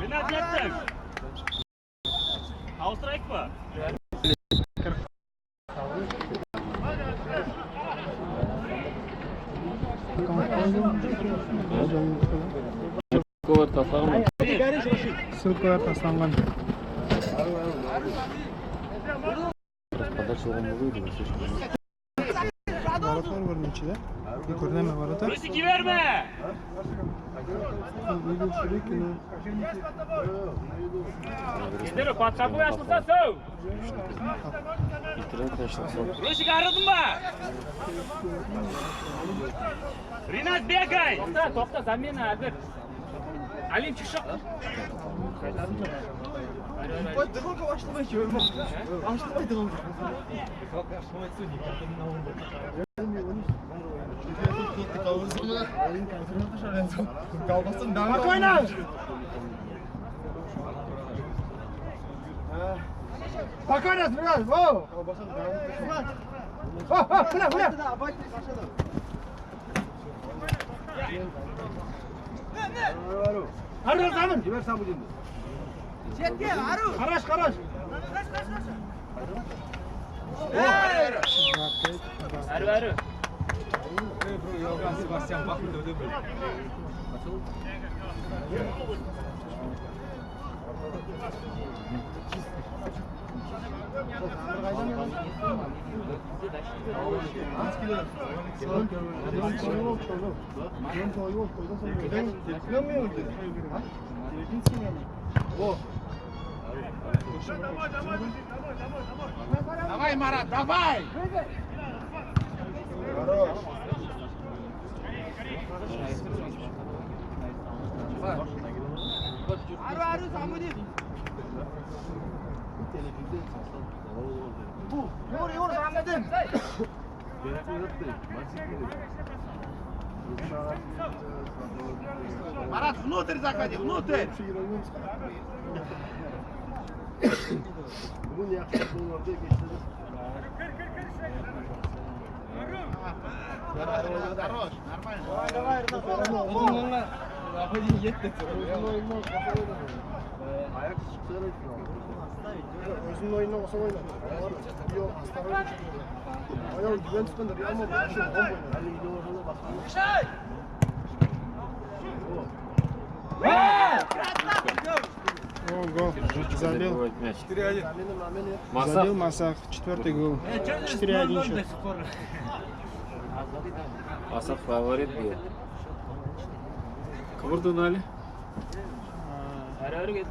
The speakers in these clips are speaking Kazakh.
Ренат yaptık. Strike mı? Ссылкалар тасталған. Ссылкалар тасталған. Воротlar var mı içinde? Görüneme varota. Rusiki verme. Gidelim patlağı yaşmasa söv. Rusik aradın mı? Rinat Begay. Topta zamena hazır. Alim çıkışık. Ой, дорога başlamayı görmem. Başlamayı dırıldı. Kalmasın devam. Bak oyna. Bak oyna biraz. Wow. Arı zaman. Kiber sabudun. Jetke arı. Karaş karaş. Arı arı. Sebastian bakın dödü. Давай, Марат, давай! Хорош! Ару, Самудин! Юр, Самудин! Марат, внутрь заходи, внутрь! Bugün yaklaşık orada geçti. Хорош, нормально. Давай, давай. Заходи, yetti. Ayak çıksarak özünün oyununa olsa oynar. Yok, Astar'a çıkıyor. Ayağı güven tutandır. Ama bu şey bomba oynar. Ali videolarına bakalım. Şey! О, гол. Забил. 4-1. Забил Масах. 4-й гол. 4-1 счет. Масах фаворит был. Кім ұрды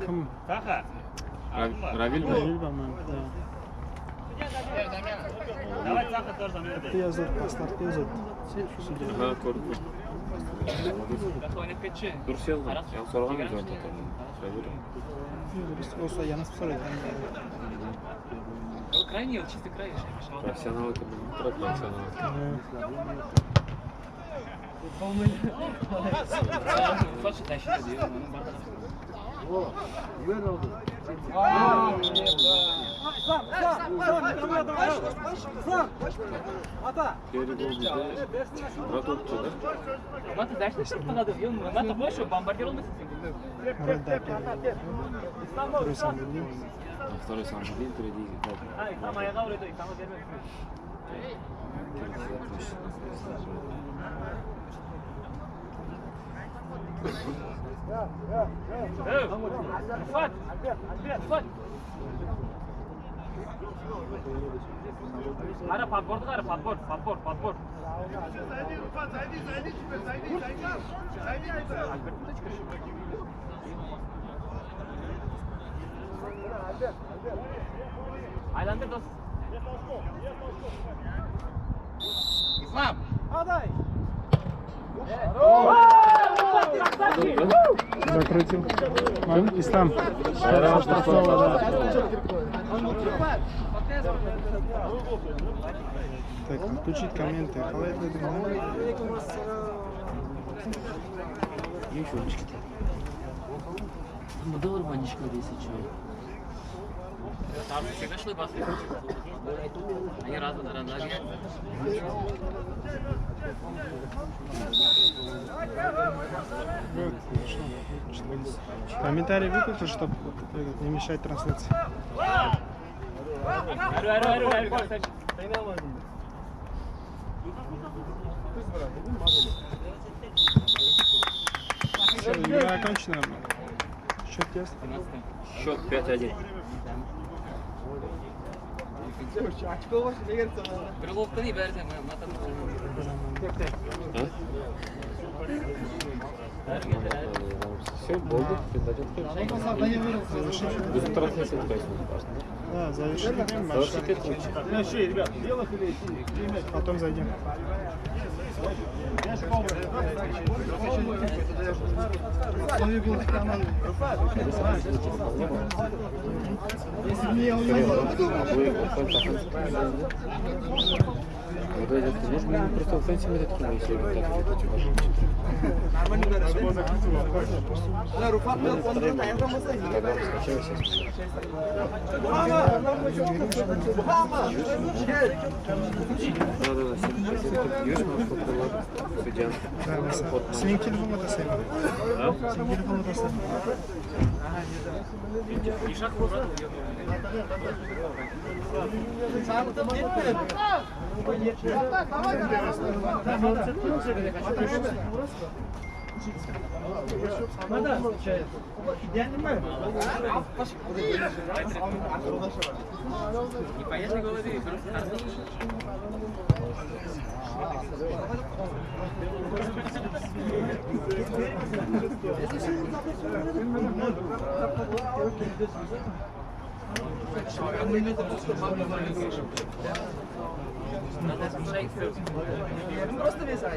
Кім? Таха. Равиль ба? Равиль, по-моему, да. Давай Таха тоже замена. Ты yazar, paslar yazar. Ага, көрдім. Дұрыс ел ғой. Яң сұраған мен жауап Равиль. Olsa yanlış soruyor. Крайний, чисто крайний. Профессионал это был. Профессионал. Ufak taşıdı diyor. Güven oldu. Geri gol bizde. Murat Okçu'da. Mata dashta çıkmadı diyor. Mata boş o bombardier olmasın. Murat Dakar. Второй Самбелин. Второй Самбелин, впереди. Там ayağa oraya da tam vermek. Фат! Фат! Ара подбор, подбор. Aylandır dost. İslam. Aday. Закрутил. Ислам. Так, отключить комменты. Еще очки. Мудор манишка 10 человек. всегда шли басы. Они разные ноги. Вот, комментарий выключил, чтобы не мешать трансляции. Все, игра окончена. Счет тест. Счет 5-1. Крыловка не берем, Все, болды. 5-1. Bizim трансляция yapıyorsun. Да, завершили game, матч. Потом зайдем. Можно просто офенсив этот хм, если Senin telefon odasıyım. Senin telefon odası. Непонятно говори, просто Просто веса,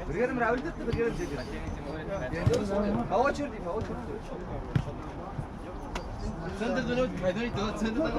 Бригадир Равиль dedi, brigadier dedi. По очереди, по очереди. Sen de dönüp, faydalı dön, sen de dön.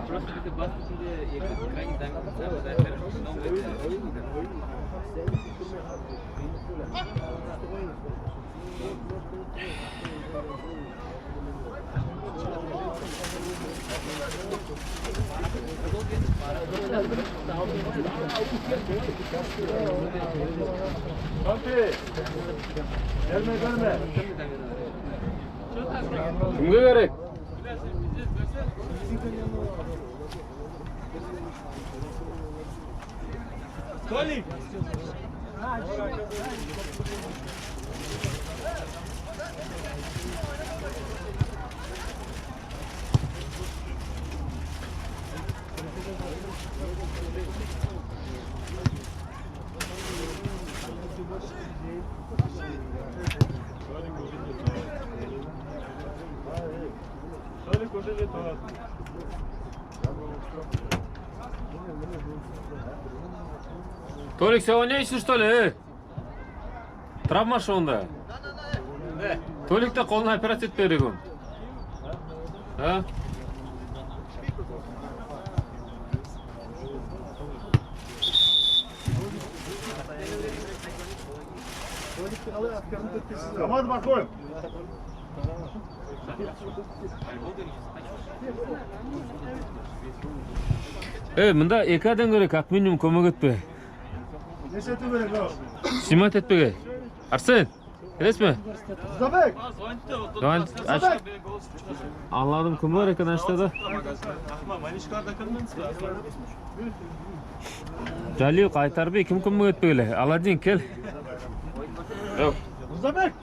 Просто это бас тебе крайне заметно. Kimga kerak? Tolik! Толик, сегодня что ли? Травма шонда. Толик-то қолына операция етіп берген. А? Команда Бакоев. Mında ekadan göre как minimum көмөк etpe. Ne seti böyle lan? Снимать etpege. Arsen, келесizmi? Zabek! Doğan, aç. Anladım, kim var ekranışta da? Jalil Qaytarbek kim kömөк etpegile? Aladin kel. Yok. Zabek!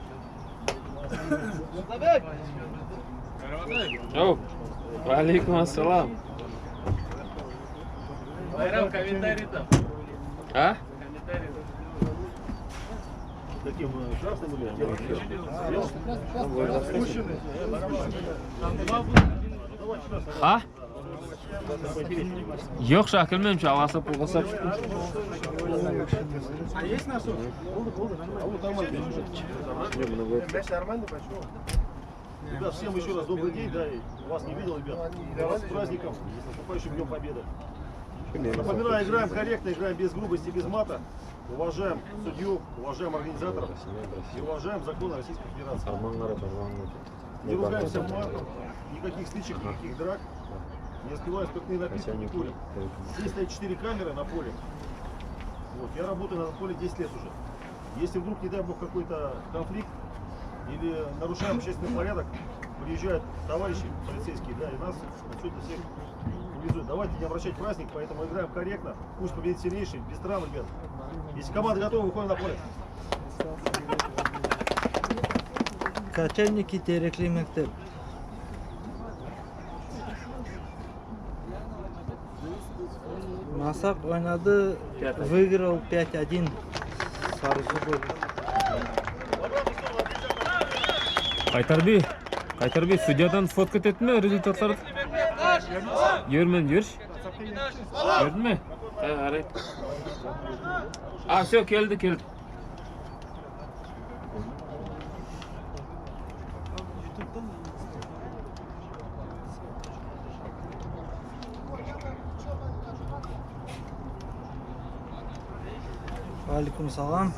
Zabek! Yok. Aleyküm assalam. Bayram комментарий там. Ha? Таким красным или Ha? Yok Şakir benim şu avasa pul basap çıktım. А есть насос? А вот нормально бежит. Ребят, всем еще раз добрый день, да, и вас не видел, ребят. Вас с праздником, с наступающим Днем Победы. Напоминаю, играем корректно, играем без грубости, без мата. Уважаем судью, уважаем организаторов и уважаем законы Российской Федерации. Не ругаемся матом, никаких стычек, никаких драк. Не распиваем спиртные напитки, не курим. Здесь стоят 4 камеры на поле. Вот, я работаю на поле 10 лет уже. Если вдруг, не дай бог, какой-то конфликт или нарушаем общественный порядок, приезжают товарищи полицейские, да, и нас отсюда всех увезут. Давайте не обращать праздник, поэтому играем корректно. Пусть победит сильнейший, без травм, ребят. Если команда готова, выходим на поле. Качальники Терекли мектеп. Масак ойнады, выиграл 5-1. Qaytarbek судьядан фотка etme rezultatları. Görmen gör. Gördün mü? Arayıp. Все, geldi. Алейкум салам.